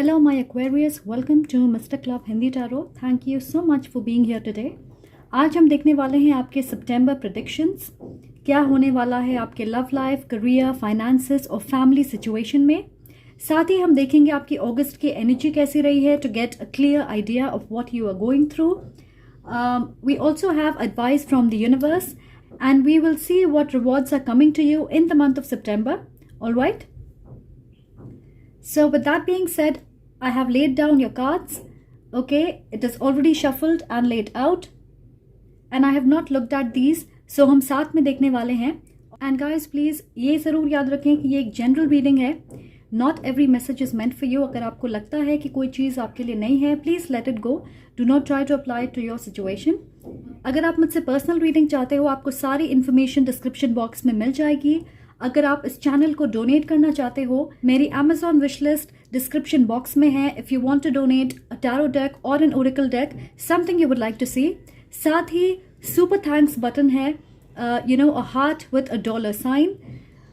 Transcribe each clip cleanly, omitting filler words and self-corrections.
Hello, my Aquarius. Welcome to Mr. Club Hindi Tarot. Thank you so much for being here today. आज हम देखने वाले हैं आपके सितंबर प्रेडिक्शंस, क्या होने वाला है आपके लव लाइफ, करियर, फाइनेंसेस और फैमिली सिचुएशन में। साथ ही हम देखेंगे आपकी अगस्त की एनर्जी कैसी रही है, to get a clear idea of what you are going through. We also have advice from the universe and we will see what rewards are coming to you in the month of September. All right? So with that being said, I have laid down your cards. Okay, it is already shuffled and laid out. And I have not looked at these. So हम साथ में देखने वाले हैं. And guys, please ये ज़रूर याद रखें कि ये एक जनरल रीडिंग है. Not every message is meant for you. अगर आपको लगता है कि कोई चीज़ आपके लिए नहीं है, please let it go. Do not try to apply it to your situation. अगर आप मुझसे पर्सनल रीडिंग चाहते हो, आपको सारी इन्फॉर्मेशन डिस्क्रिप्शन बॉक्स में मिल जाएगी. अगर आप इस चैनल को डोनेट करना चाहते हो, मेरी Amazon wish list description box में है. If you want to donate a tarot deck और an oracle deck, something you would like to see. साथ ही सुपर थैंक्स बटन है, a heart with a dollar sign.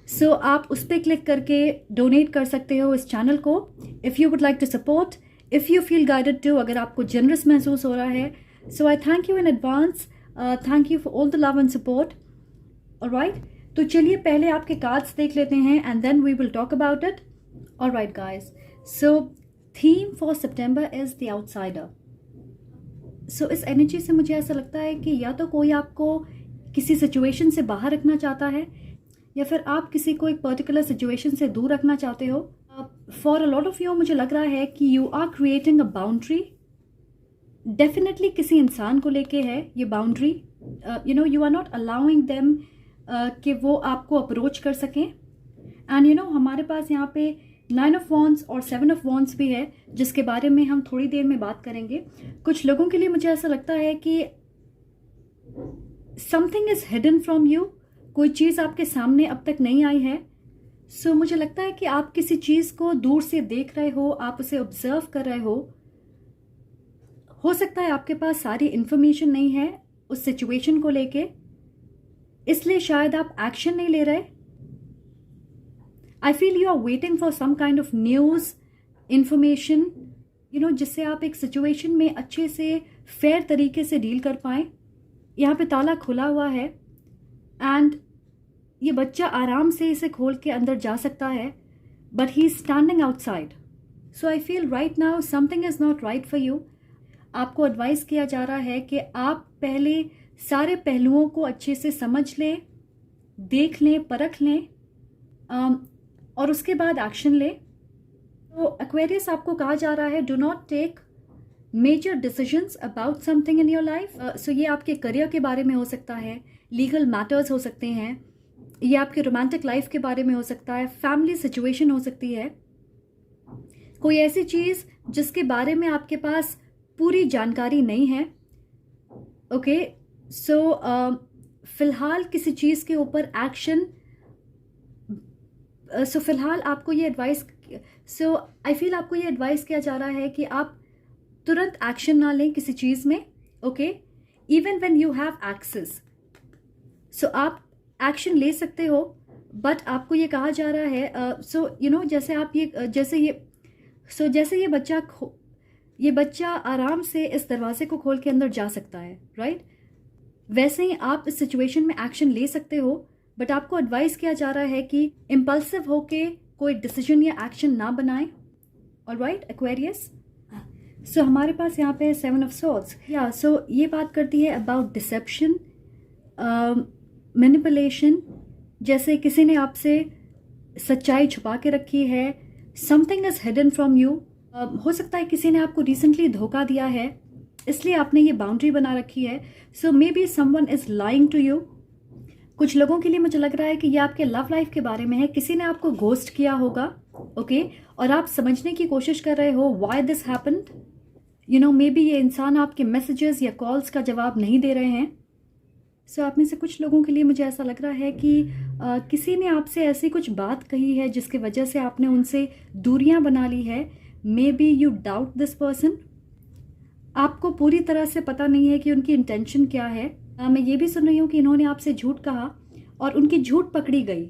So आप उस पर click करके डोनेट कर सकते हो इस चैनल को. If you would like to support, if you feel guided to, अगर आपको जनरस महसूस हो रहा है. So I thank you in advance. Thank you for all the love and support. Alright, तो चलिए पहले आपके कार्ड्स देख लेते हैं and then we will talk about it. Alright guys, so theme for September is the outsider. So इस energy से मुझे ऐसा लगता है कि या तो कोई आपको किसी सिचुएशन से बाहर रखना चाहता है, या फिर आप किसी को एक पर्टिकुलर सिचुएशन से दूर रखना चाहते हो. For a lot of you मुझे लग रहा है कि you are creating a boundary. Definitely किसी इंसान को लेके है ये boundary. You are not allowing them कि वो आपको अप्रोच कर सकें. एंड हमारे पास यहाँ पे 9 ऑफ वॉन्ड्स और 7 ऑफ वॉन्ड्स भी है, जिसके बारे में हम थोड़ी देर में बात करेंगे. कुछ लोगों के लिए मुझे ऐसा लगता है कि something is hidden from you. कोई चीज़ आपके सामने अब तक नहीं आई है. सो मुझे लगता है कि आप किसी चीज़ को दूर से देख रहे हो, आप उसे ऑब्जर्व कर रहे हो सकता है आपके पास सारी इंफॉर्मेशन नहीं है उस सिचुएशन को लेके, इसलिए शायद आप एक्शन नहीं ले रहे. I feel you are waiting for some kind of news, information, जिससे आप एक सिचुएशन में अच्छे से फेयर तरीके से डील कर पाएं. यहाँ पे ताला खुला हुआ है एंड ये बच्चा आराम से इसे खोल के अंदर जा सकता है, but he is standing outside. So I feel right now something is not right for you. आपको एडवाइस किया जा रहा है कि आप पहले सारे पहलुओं को अच्छे से समझ लें, देख लें, परख लें, और उसके बाद एक्शन लें. तो एक्वेरियस, आपको कहा जा रहा है do not take major decisions about something in your life. So ये आपके करियर के बारे में हो सकता है, लीगल मैटर्स हो सकते हैं, ये आपके रोमांटिक लाइफ के बारे में हो सकता है, फैमिली सिचुएशन हो सकती है, कोई ऐसी चीज़ जिसके बारे में आपके पास पूरी जानकारी नहीं है. ओके, सो फिलहाल किसी चीज़ के ऊपर एक्शन, सो फिलहाल आपको ये एडवाइस, सो आई फील आपको ये एडवाइस किया जा रहा है कि आप तुरंत एक्शन ना लें किसी चीज़ में. Okay, even when you have access, so आप एक्शन ले सकते हो, बट आपको ये कहा जा रहा है जैसे आप जैसे ये बच्चा आराम से इस दरवाजे को खोल के अंदर जा सकता है, राइट? वैसे ही आप इस सिचुएशन में एक्शन ले सकते हो, बट आपको एडवाइस किया जा रहा है कि इम्पल्सिव होके कोई डिसीजन या एक्शन ना बनाएं. ऑलराइट एक्वेरियस, सो हमारे पास यहाँ पे 7 ऑफ सॉर्ड्स. या सो ये बात करती है अबाउट डिसेप्शन, मैनिपुलेशन. जैसे किसी ने आपसे सच्चाई छुपा के रखी है, something is hidden from you. हो सकता है किसी ने आपको रिसेंटली धोखा दिया है, इसलिए आपने ये बाउंड्री बना रखी है. So maybe someone is lying to you. कुछ लोगों के लिए मुझे लग रहा है कि ये आपके लव लाइफ के बारे में है. किसी ने आपको घोस्ट किया होगा, ओके, और आप समझने की कोशिश कर रहे हो why this happened. May be ये इंसान आपके मैसेजेस या कॉल्स का जवाब नहीं दे रहे हैं. सो आप में से कुछ लोगों के लिए मुझे ऐसा लग रहा है कि किसी ने आपसे ऐसी कुछ बात कही है जिसकी वजह से आपने उनसे दूरियां बना ली है. May be you doubt this person. आपको पूरी तरह से पता नहीं है कि उनकी इंटेंशन क्या है. मैं ये भी सुन रही हूँ कि इन्होंने आपसे झूठ कहा और उनकी झूठ पकड़ी गई.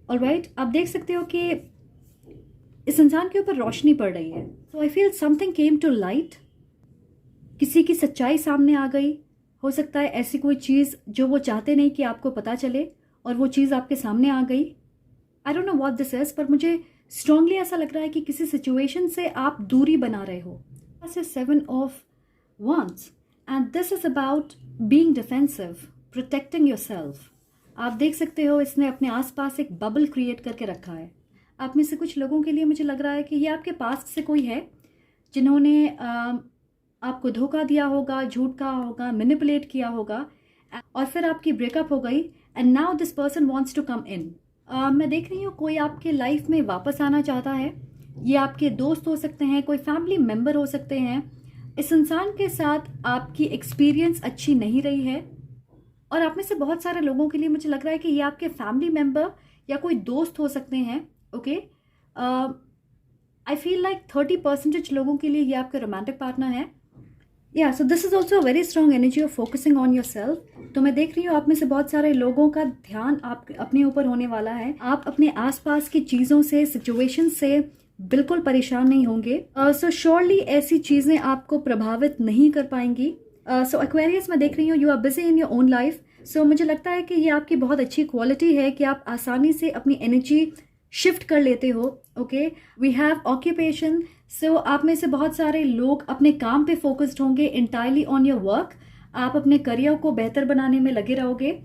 ऑलराइट, आप देख सकते हो कि इस इंसान के ऊपर रोशनी पड़ रही है। So I feel something came to light, किसी की सच्चाई सामने आ गई। हो सकता है ऐसी कोई चीज़ जो वो चाहते नहीं कि आपको पता चले और वो चीज़ आपके सामने आ गई। I don't know what this is, पर मुझे स्ट्रांगली ऐसा लग रहा है कि किसी सिचुएशन से आप दूरी बना रहे हो। This is 7 of wands and this is about being defensive, protecting yourself. आप देख सकते हो इसने अपने आसपास एक बबल क्रिएट करके रखा है। आप में से कुछ लोगों के लिए मुझे लग रहा है कि ये आपके पास्ट से कोई है जिन्होंने आपको धोखा दिया होगा, झूठ कहा होगा, मैनिपुलेट किया होगा, और फिर आपकी ब्रेकअप हो गई and now this person wants to come in. मैं देख रही हूँ कोई आपके लाइफ में वापस आना चाहता है। ये आपके दोस्त हो सकते हैं, कोई फैमिली मेम्बर हो सकते हैं। इस इंसान के साथ आपकी एक्सपीरियंस अच्छी नहीं रही है और आप में से बहुत सारे लोगों के लिए मुझे लग रहा है कि ये आपके फैमिली मेम्बर या कोई दोस्त हो सकते हैं। ओके, आई फील लाइक 30% लोगों के लिए ये आपके रोमांटिक पार्टनर है। या so this is also a very strong energy of focusing on your self. तो मैं देख रही हूँ आप में से बहुत सारे लोगों का ध्यान आप अपने ऊपर होने वाला है। आप अपने आसपास की चीज़ों से, सिचुएशन से बिल्कुल परेशान नहीं होंगे। सो श्योरली ऐसी चीज़ें आपको प्रभावित नहीं कर पाएंगी। सो एक्वेरियस मैं देख रही हूँ you are busy in your own life. So मुझे लगता है कि ये आपकी बहुत अच्छी क्वालिटी है कि आप आसानी से अपनी एनर्जी शिफ्ट कर लेते हो। Okay, we have occupation. So आप में से बहुत सारे लोग अपने काम पे फोकस्ड होंगे, इंटायरली ऑन योर वर्क। आप अपने करियर को बेहतर बनाने में लगे रहोगे।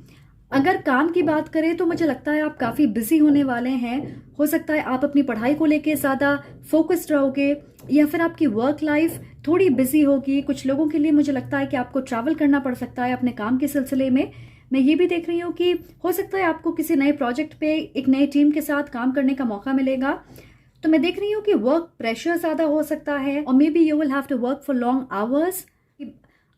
अगर काम की बात करें तो मुझे लगता है आप काफ़ी बिजी होने वाले हैं। हो सकता है आप अपनी पढ़ाई को लेके ज़्यादा फोकस्ड रहोगे या फिर आपकी वर्क लाइफ थोड़ी बिजी होगी। कुछ लोगों के लिए मुझे लगता है कि आपको ट्रैवल करना पड़ सकता है अपने काम के सिलसिले में। मैं ये भी देख रही हूँ कि हो सकता है आपको किसी नए प्रोजेक्ट पे एक नई टीम के साथ काम करने का मौका मिलेगा। तो मैं देख रही हूँ कि वर्क प्रेशर ज़्यादा हो सकता है और maybe you will have to work for long hours.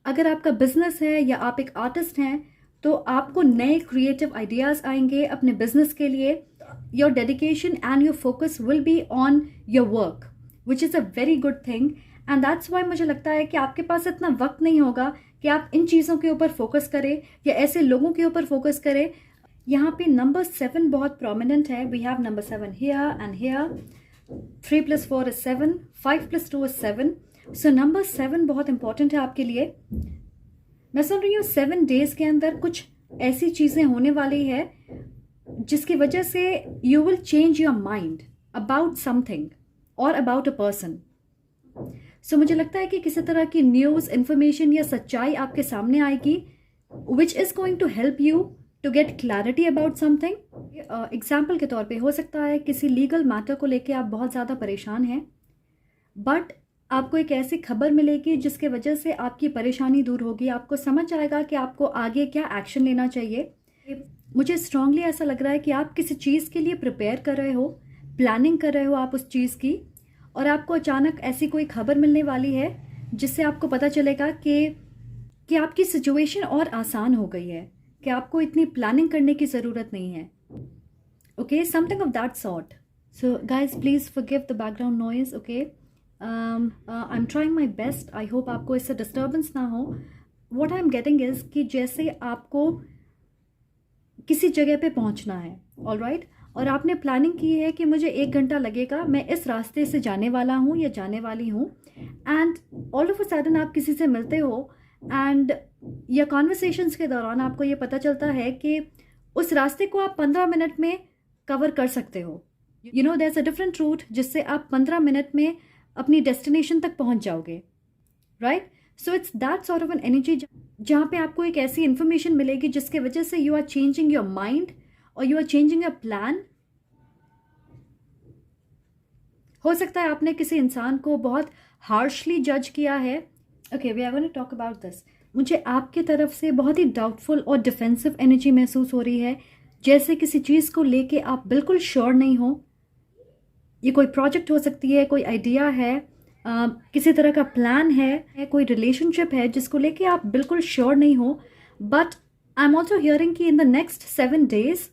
अगर आपका बिजनेस है या आप एक आर्टिस्ट हैं तो आपको नए क्रिएटिव आइडियाज़ आएंगे अपने बिजनेस के लिए। Your dedication and your focus will be on your work which is a very good thing and that's why मुझे लगता है कि आपके पास इतना वक्त नहीं होगा कि आप इन चीज़ों के ऊपर फोकस करें या ऐसे लोगों के ऊपर फोकस करें। यहाँ पे नंबर 7 बहुत प्रोमिनेंट है। We have number 7 here and here. 3 + 4 is 7, 5 + 2 is 7। So number 7 बहुत इंपॉर्टेंट है आपके लिए। मैं सुन रही हूँ 7 डेज के अंदर कुछ ऐसी चीज़ें होने वाली है जिसकी वजह से you will change your mind about something और अबाउट अ पर्सन। सो मुझे लगता है कि किसी तरह की न्यूज़, इन्फॉर्मेशन या सच्चाई आपके सामने आएगी which is going to help you to get clarity about something. Example के तौर पे हो सकता है किसी लीगल मैटर को लेके आप बहुत ज़्यादा परेशान हैं, बट आपको एक ऐसी खबर मिलेगी जिसके वजह से आपकी परेशानी दूर होगी। आपको समझ आएगा कि आपको आगे क्या एक्शन लेना चाहिए। मुझे स्ट्रांगली ऐसा लग रहा है कि आप किसी चीज़ के लिए प्रिपेयर कर रहे हो, प्लानिंग कर रहे हो आप उस चीज़ की, और आपको अचानक ऐसी कोई खबर मिलने वाली है जिससे आपको पता चलेगा कि आपकी सिचुएशन और आसान हो गई है, कि आपको इतनी प्लानिंग करने की ज़रूरत नहीं है। Okay, something of that sort. So guys please forgive the background noise. Okay, I am trying my best. I hope आपको इससे डिस्टर्बेंस ना हो। What I am getting is कि जैसे आपको किसी जगह पे पहुंचना है, ऑल राइट, और आपने प्लानिंग की है कि मुझे 1 घंटा लगेगा, मैं इस रास्ते से जाने वाला हूँ या जाने वाली हूँ, and all of a sudden आप किसी से मिलते हो एंड या कॉन्वर्सेशंस के दौरान आपको ये पता चलता है कि उस रास्ते को आप 15 मिनट में कवर कर सकते हो। You know there is a different route जिससे आप 15 मिनट में अपनी डेस्टिनेशन तक पहुँच जाओगे, right. So it's that sort of an energy जहाँ पे आपको एक ऐसी इन्फॉर्मेशन मिलेगी जिसके वजह से you are changing your mind और you are changing your plan. हो सकता है आपने किसी इंसान को बहुत हार्शली जज किया है। Okay, we are going to talk about this. मुझे आपके तरफ से बहुत ही डाउटफुल और डिफेंसिव एनर्जी महसूस हो रही है, जैसे किसी चीज़ को लेके आप बिल्कुल श्योर नहीं हो। ये कोई प्रोजेक्ट हो सकती है, कोई आइडिया है, किसी तरह का प्लान है, कोई रिलेशनशिप है जिसको लेके आप बिल्कुल श्योर नहीं हो। But I am also hearing कि इन द नेक्स्ट 7 डेज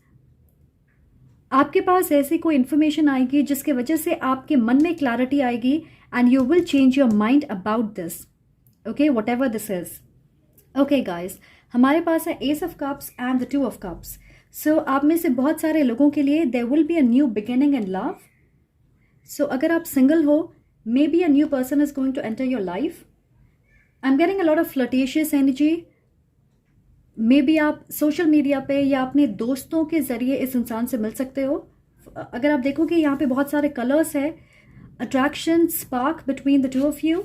आपके पास ऐसी कोई इन्फॉर्मेशन आएगी जिसके वजह से आपके मन में क्लैरिटी आएगी and you will change your mind about this. Okay, whatever this is. Okay guys, हमारे पास है ace of cups and the 2 of cups. So आप में से बहुत सारे लोगों के लिए there will be a new beginning in love. So अगर आप सिंगल हो, maybe a new person is going to enter your life. I am getting a lot of फ्लर्टिशियस energy. May be आप सोशल मीडिया पे या अपने दोस्तों के ज़रिए इस इंसान से मिल सकते हो. अगर आप देखोगे यहाँ पे बहुत सारे कलर्स है. Attraction, spark between the two of you.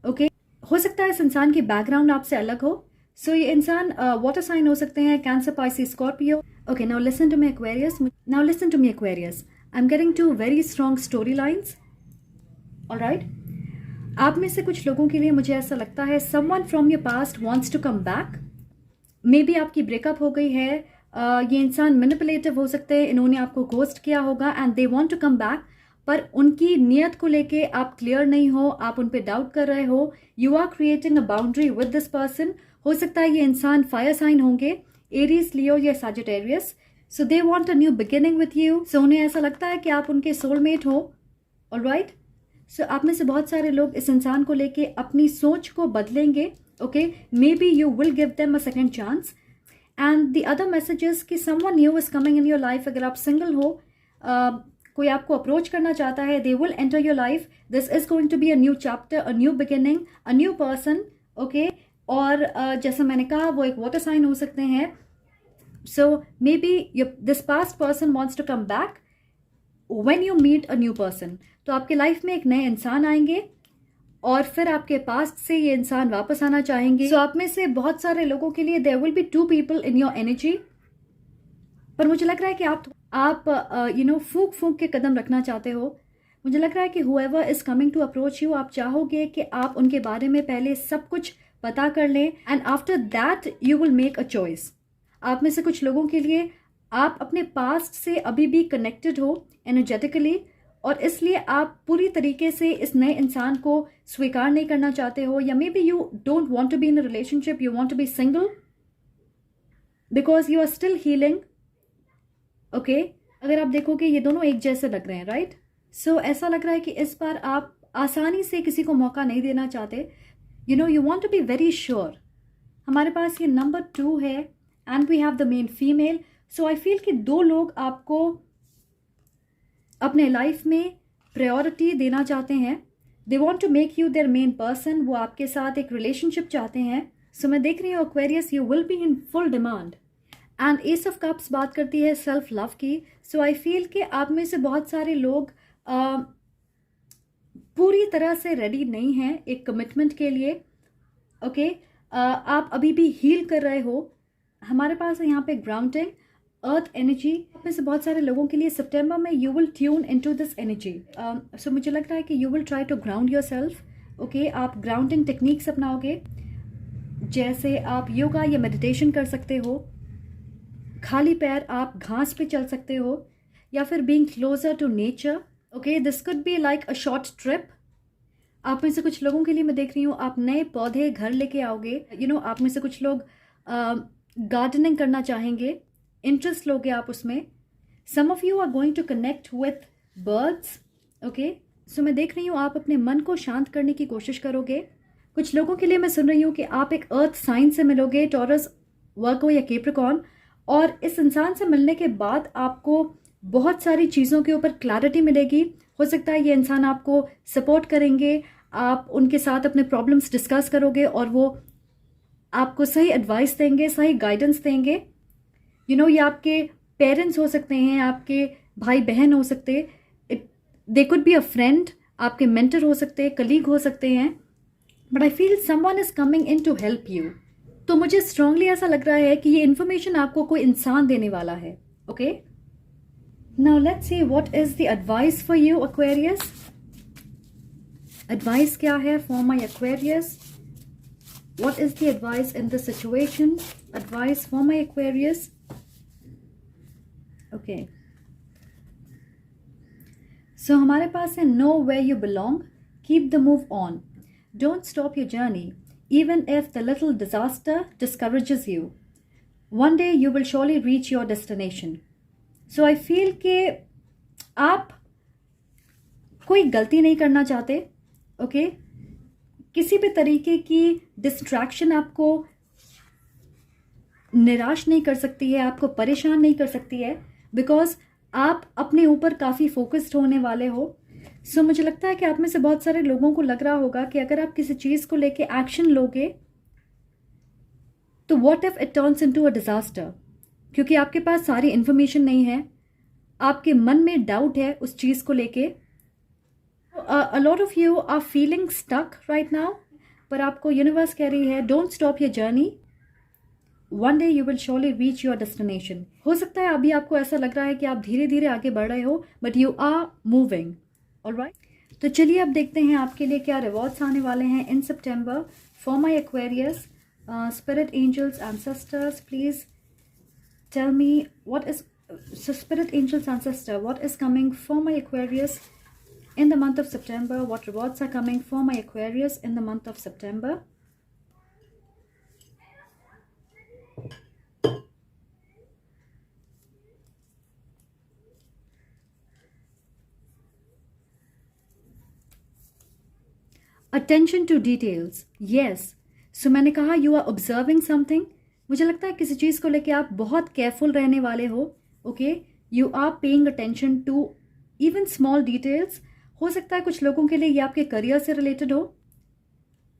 Okay, हो सकता है इस इंसान की बैकग्राउंड आपसे अलग हो. सो ये इंसान वाटर साइन हो सकते हैं, Cancer, Pisces, Scorpio. Okay, now listen to me Aquarius. Now listen to me Aquarius. I am getting to very strong story lines. Alright, आप में से कुछ लोगों के लिए मुझे ऐसा लगता है someone from your past wants to come back. Maybe आपकी ब्रेकअप हो गई है. ये इंसान मैनिपुलेटिव हो सकते हैं, इन्होंने आपको घोस्ट किया होगा and they want to come back. पर उनकी नियत को लेके आप क्लियर नहीं हो, आप उन पे डाउट कर रहे हो. You are creating a boundary with this person. हो सकता है ये इंसान फायर साइन होंगे, एरीज, लियो या Sagittarius. So they want a new beginning with you. So उन्हें ऐसा लगता है कि आप उनके सोलमेट हो. ऑलराइट, सो आप में से बहुत सारे लोग इस इंसान को लेके अपनी सोच को बदलेंगे. Okay, maybe you will give them a second chance. And the other messages कि someone new is coming in your life. अगर आप सिंगल हो, कोई आपको अप्रोच करना चाहता है, they will enter your life. This is going to be a new chapter, a new beginning, a new person. Okay, और जैसा मैंने कहा वो एक वाटर साइन हो सकते हैं. So maybe this past person wants to come back when you meet a new person. तो आपके लाइफ में एक नए इंसान आएंगे और फिर आपके पास्ट से ये इंसान वापस आना चाहेंगे. सो आप में से बहुत सारे लोगों के लिए there will be two people in your energy. पर मुझे लग रहा है कि आप यू नो फूंक फूंक के कदम रखना चाहते हो. मुझे लग रहा है कि whoever is coming to approach you, आप चाहोगे कि आप उनके बारे में पहले सब कुछ पता कर लें and after that you will make a choice. आप में से कुछ लोगों के लिए आप अपने पास्ट से अभी भी कनेक्टेड हो एनर्जेटिकली, और इसलिए आप पूरी तरीके से इस नए इंसान को स्वीकार नहीं करना चाहते हो. या maybe you don't want to be in a relationship, you want to be single because you are still healing. Okay, अगर आप देखोगे ये दोनों एक जैसे लग रहे हैं, राइट. सो ऐसा लग रहा है कि इस बार आप आसानी से किसी को मौका नहीं देना चाहते. You know, you want to be very sure. हमारे पास ये नंबर 2 है and we have the main female. So I feel कि दो लोग आपको अपने लाइफ में प्रायोरिटी देना चाहते हैं. They want to make you their main person. वो आपके साथ एक रिलेशनशिप चाहते हैं. सो मैं देख रही हूँ Aquarius, you will be in full demand. And S of cups बात करती है सेल्फ लव की. सो आई फील कि आप में से बहुत सारे लोग पूरी तरह से रेडी नहीं हैं एक कमिटमेंट के लिए. ओके, आप अभी भी हील कर रहे हो. हमारे पास है यहाँ पे ग्राउंडिंग, अर्थ एनर्जी. में से बहुत सारे लोगों के लिए सितंबर में you will tune into this energy. So मुझे लग रहा है कि you will try to ground your self. Okay, okay grounding techniques अपनाओगे, जैसे आप योगा या मेडिटेशन कर सकते हो. खाली पैर आप घास पे चल सकते हो, या फिर being closer to nature. Okay, this could be like a short trip. आप में से कुछ लोगों के लिए मैं देख रही हूँ आप नए पौधे घर लेके आओगे. यू नो, आप में से कुछ लोग गार्डनिंग करना चाहेंगे, इंटरेस्ट लोगे आप उसमें. Some of you are going to connect with birds. Okay, so मैं देख रही हूँ आप अपने मन को शांत करने की कोशिश करोगे. कुछ लोगों के लिए मैं सुन रही हूँ कि आप एक अर्थ साइन से मिलोगे, टॉरस, वर्गो या कैप्रिकॉर्न. और इस इंसान से मिलने के बाद आपको बहुत सारी चीज़ों के ऊपर क्लैरिटी मिलेगी. हो सकता है ये इंसान आपको सपोर्ट करेंगे, आप उनके साथ अपने प्रॉब्लम्स डिस्कस करोगे और वो आपको सही एडवाइस देंगे, सही गाइडेंस देंगे. यू नो, ये आपके पेरेंट्स हो सकते हैं, आपके भाई बहन हो सकते, they could be a friend, आपके मेंटर हो सकते हैं, कलीग हो सकते हैं. But I feel someone is coming in to help you. तो मुझे स्ट्रांगली ऐसा लग रहा है कि ये इन्फॉर्मेशन आपको कोई इंसान देने वाला है. Okay, now let's see what is the advice for you Aquarius. Advice क्या है for my Aquarius? What is the advice in this situation? Advice for my Aquarius. Okay, so हमारे पास है nowhere you belong, keep the move on, don't stop your journey even if the little disaster discourages you. One day you will surely reach your destination. So I feel कि आप कोई गलती नहीं करना चाहते. ओके, किसी भी तरीके की डिस्ट्रैक्शन आपको निराश नहीं कर सकती है, आपको परेशान नहीं कर सकती है, बिकॉज आप अपने ऊपर काफ़ी फोकस्ड होने वाले हो. सो मुझे लगता है कि आप में से बहुत सारे लोगों को लग रहा होगा कि अगर आप किसी चीज़ को लेके एक्शन लोगे तो what if it turns into a disaster, क्योंकि आपके पास सारी इंफॉर्मेशन नहीं है, आपके मन में डाउट है उस चीज़ को लेके। A lot of you are feeling stuck right now, पर आपको यूनिवर्स कह रही है don't stop your journey, one day you will surely reach your destination. हो सकता है अभी आपको ऐसा लग रहा है कि आप धीरे धीरे आगे बढ़ रहे हो, but you are moving, alright. तो चलिए अब देखते हैं आपके लिए क्या रिवॉर्ड्स आने वाले हैं in September for my Aquarius. Spirit angels, ancestors, please tell me what is spirit angels, ancestor, what is coming for my Aquarius in the month of September? What rewards are coming for my Aquarius in the month of September? Attention to details. Yes. सो मैंने कहा you are observing something. मुझे लगता है किसी चीज़ को लेके आप बहुत केयरफुल रहने वाले हो। Okay, you are paying attention to even small details. हो सकता है कुछ लोगों के लिए ये आपके करियर से रिलेटेड हो,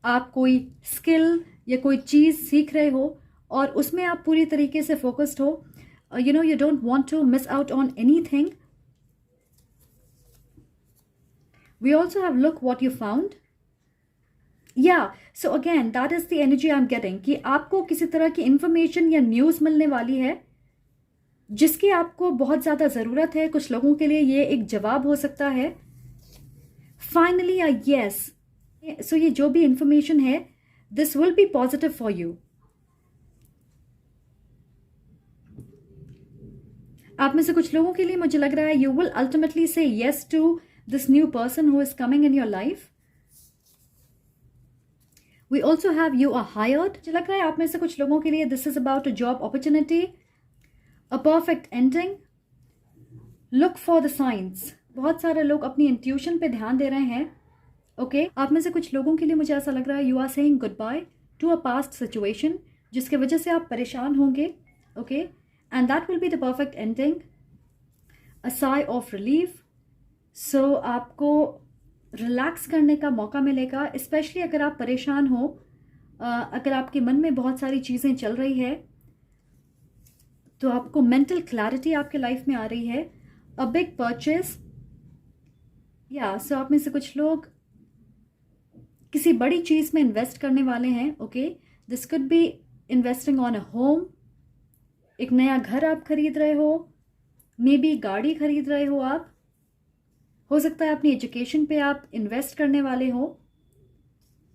आप कोई स्किल या कोई चीज़ सीख रहे हो और उसमें आप पूरी तरीके से फोकस्ड हो। You know you don't want to miss out on anything. We also have look what you found. Yeah so again that is the energy I am getting कि आपको किसी तरह की इंफॉर्मेशन या न्यूज़ मिलने वाली है जिसकी आपको बहुत ज़्यादा ज़रूरत है। कुछ लोगों के लिए ये एक जवाब हो सकता है फाइनली अ यस। सो ये जो भी इंफॉर्मेशन है this will be positive for you. आप में से कुछ लोगों के लिए मुझे लग रहा है you will ultimately say yes to this new person who is coming in your life. We also have you are hired. मुझे लग रहा है आप में से कुछ लोगों के लिए this is about a job opportunity, a perfect ending. Look for the signs. बहुत सारे लोग अपनी इंट्यूशन पे ध्यान दे रहे हैं। ओके, आप में से कुछ लोगों के लिए मुझे ऐसा लग रहा है you are saying goodbye to a past situation जिसके वजह से आप परेशान होंगे। Okay, and that will be the perfect ending. A sigh of relief. So आपको रिलैक्स करने का मौका मिलेगा, स्पेशली अगर आप परेशान हो, अगर आपके मन में बहुत सारी चीज़ें चल रही है तो आपको मेंटल क्लैरिटी आपके लाइफ में आ रही है। अ बिग परचेस, या सो आप में से कुछ लोग किसी बड़ी चीज़ में इन्वेस्ट करने वाले हैं। Okay, this could be investing on a home. एक नया घर आप खरीद रहे हो, मे बी गाड़ी खरीद रहे हो आप, हो सकता है अपनी एजुकेशन पे आप इन्वेस्ट करने वाले हो,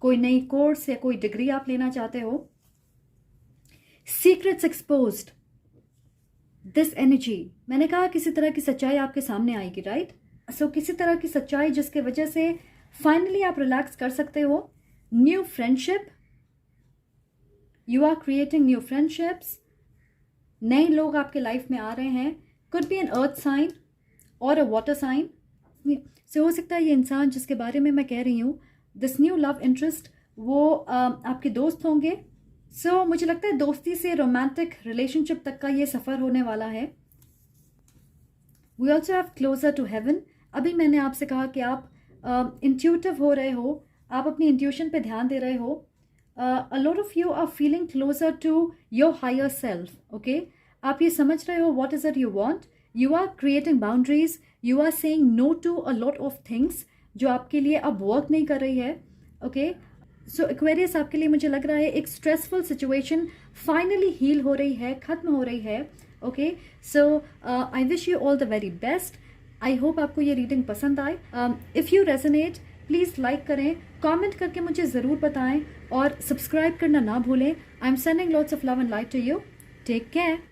कोई नई कोर्स या कोई डिग्री आप लेना चाहते हो। सीक्रेट्स एक्सपोज्ड, दिस एनर्जी, मैंने कहा किसी तरह की सच्चाई आपके सामने आएगी, राइट। सो किसी तरह की सच्चाई जिसके वजह से फाइनली आप रिलैक्स कर सकते हो। New friendship, you are creating new friendships. नए लोग आपके लाइफ में आ रहे हैं, could be an earth sign और अ वाटर साइन। से हो सकता है ये इंसान जिसके बारे में मैं कह रही हूँ, दिस न्यू लव इंटरेस्ट, वो आपके दोस्त होंगे। सो मुझे लगता है दोस्ती से रोमांटिक रिलेशनशिप तक का ये सफ़र होने वाला है। We also have closer to heaven. अभी मैंने आपसे कहा कि आप इंट्यूटिव हो रहे हो, आप अपनी इंट्यूशन पे ध्यान दे रहे हो। A lot of you are feeling closer to your higher self. Okay, आप ये समझ रहे हो what is it you want. You are creating boundaries, you are saying no to a lot of things जो आपके लिए अब वर्क नहीं कर रही है। ओके, सो एक्वेरियस आपके लिए मुझे लग रहा है एक स्ट्रेसफुल सिचुएशन फाइनली हील हो रही है, खत्म हो रही है। Okay, so I wish you all the very best. I hope आपको ये रीडिंग पसंद आए। If you resonate please like करें, कमेंट करके मुझे ज़रूर बताएं और सब्सक्राइब करना ना भूलें। I am sending lots of love and light to you. Take care.